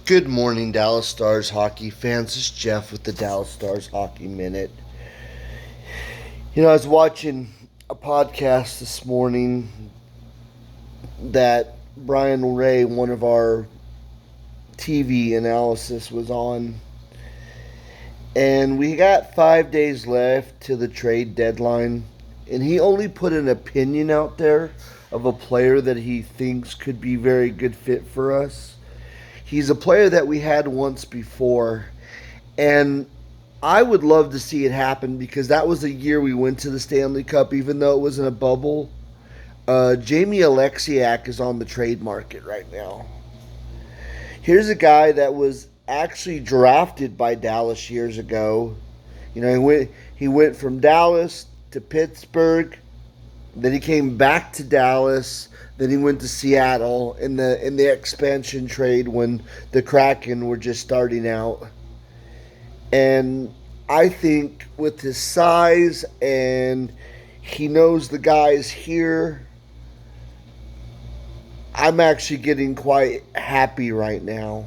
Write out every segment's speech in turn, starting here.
Good morning, Dallas Stars hockey fans. This is Jeff with the Dallas Stars Hockey Minute. I was watching a podcast this morning that Brian Ray, one of our TV analysis, was on. And we got 5 days left to the trade deadline. And he only put an opinion out there of a player that he thinks could be a very good fit for us. He's a player that we had once before, and I would love to see it happen because that was the year we went to the Stanley Cup, even though it was in a bubble. Jamie Alexiak is on the trade market right now. Here's a guy that was actually drafted by Dallas years ago. He went from Dallas to Pittsburgh, then he came back to Dallas. Then he went to Seattle in the expansion trade when the Kraken were just starting out. And I think with his size and he knows the guys here, I'm actually getting quite happy right now.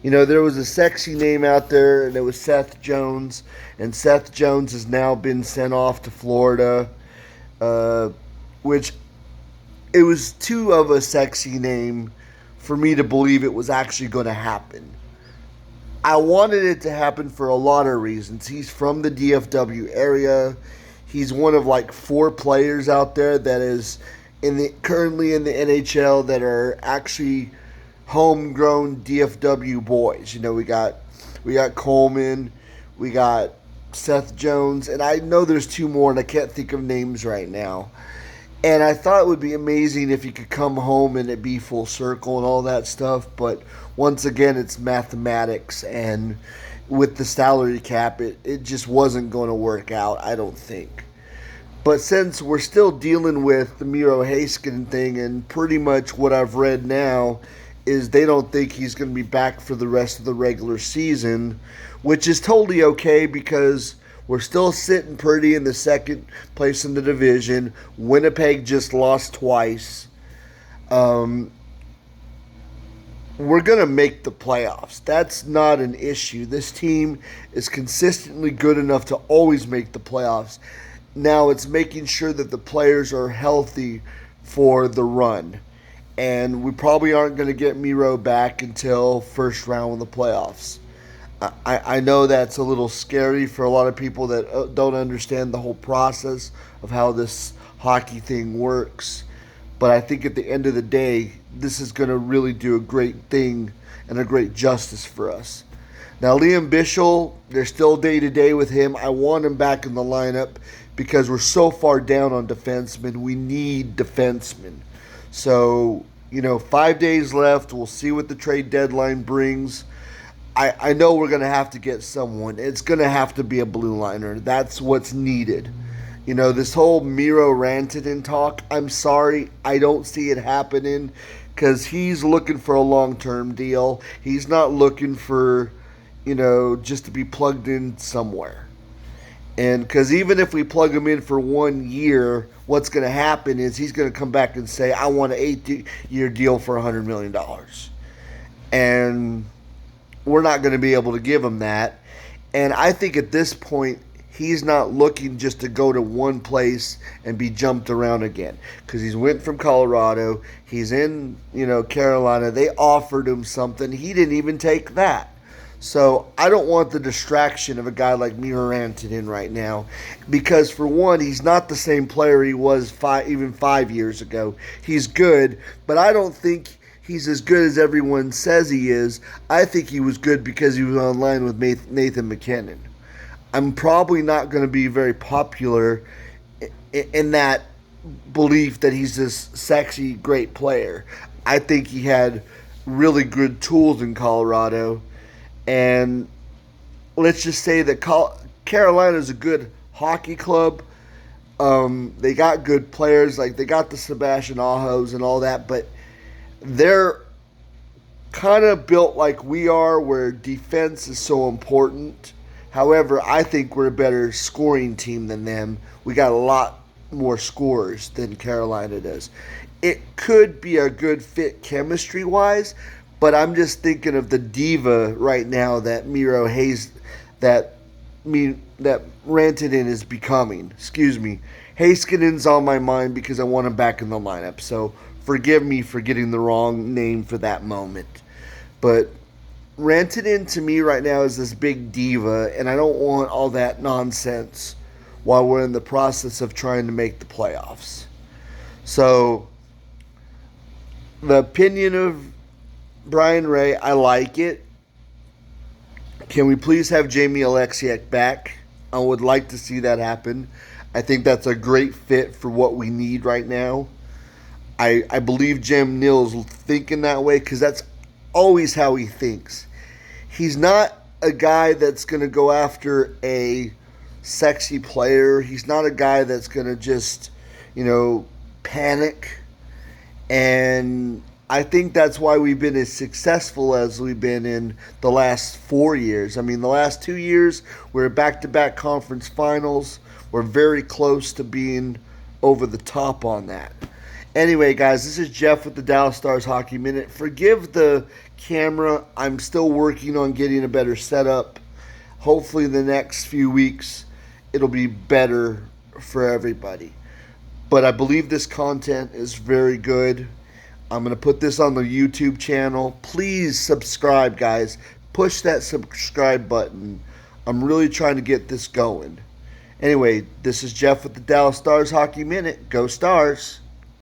There was a sexy name out there, and it was Seth Jones. And Seth Jones has now been sent off to Florida, which it was too of a sexy name for me to believe it was actually going to happen. I wanted it to happen for a lot of reasons. He's from the DFW area. He's one of like four players out there that is currently in the NHL that are actually homegrown DFW boys. We got Coleman, we got Seth Jones, and I know there's two more, and I can't think of names right now. And I thought it would be amazing if he could come home and it be full circle and all that stuff. But once again, it's mathematics. And with the salary cap, it just wasn't going to work out, I don't think. But since we're still dealing with the Miro Heiskanen thing, and pretty much what I've read now is they don't think he's going to be back for the rest of the regular season, which is totally okay because we're still sitting pretty in the second place in the division. Winnipeg just lost twice. We're going to make the playoffs. That's not an issue. This team is consistently good enough to always make the playoffs. Now it's making sure that the players are healthy for the run. And we probably aren't going to get Miro back until first round of the playoffs. I know that's a little scary for a lot of people that don't understand the whole process of how this hockey thing works. But I think at the end of the day, this is going to really do a great thing and a great justice for us. Now, Liam Bichsel, they're still day-to-day with him. I want him back in the lineup because we're so far down on defensemen. We need defensemen. So, 5 days left. We'll see what the trade deadline brings. I know we're going to have to get someone. It's going to have to be a blue liner. That's what's needed. This whole Miro Rantanen talk, I'm sorry, I don't see it happening because he's looking for a long-term deal. He's not looking for, just to be plugged in somewhere. And because even if we plug him in for 1 year, what's going to happen is he's going to come back and say, I want an 8-year deal for $100 million. And we're not going to be able to give him that. And I think at this point, he's not looking just to go to one place and be jumped around again. Because he's went from Colorado. He's in, Carolina. They offered him something. He didn't even take that. So I don't want the distraction of a guy like Miro Rantanen right now. Because for one, he's not the same player he was even 5 years ago. He's good, but I don't think he's as good as everyone says he is. I think he was good because he was online with Nathan MacKinnon. I'm probably not going to be very popular in that belief that he's this sexy, great player. I think he had really good tools in Colorado. And let's just say that Carolina is a good hockey club. They got good players. Like, they got the Sebastian Ahos and all that, but they're kind of built like we are, where defense is so important. However, I think we're a better scoring team than them. We got a lot more scorers than Carolina does. It could be a good fit chemistry-wise, But I'm just thinking of the diva right now that Miro Hayes, that that Rantanen is becoming. Excuse me. Haskinen's on my mind because I want him back in the lineup. So forgive me for getting the wrong name for that moment. But Rantanen to me right now is this big diva, and I don't want all that nonsense while we're in the process of trying to make the playoffs. So the opinion of Brian Ray, I like it. Can we please have Jamie Oleksiak back? I would like to see that happen. I think that's a great fit for what we need right now. I believe Jim Nill's thinking that way because that's always how he thinks. He's not a guy that's going to go after a sexy player. He's not a guy that's going to just, panic. And I think that's why we've been as successful as we've been in the last 4 years. I mean, the last 2 years, we're back-to-back conference finals. We're very close to being over the top on that. Anyway, guys, this is Jeff with the Dallas Stars Hockey Minute. Forgive the camera. I'm still working on getting a better setup. Hopefully, the next few weeks, it'll be better for everybody. But I believe this content is very good. I'm going to put this on the YouTube channel. Please subscribe, guys. Push that subscribe button. I'm really trying to get this going. Anyway, this is Jeff with the Dallas Stars Hockey Minute. Go Stars!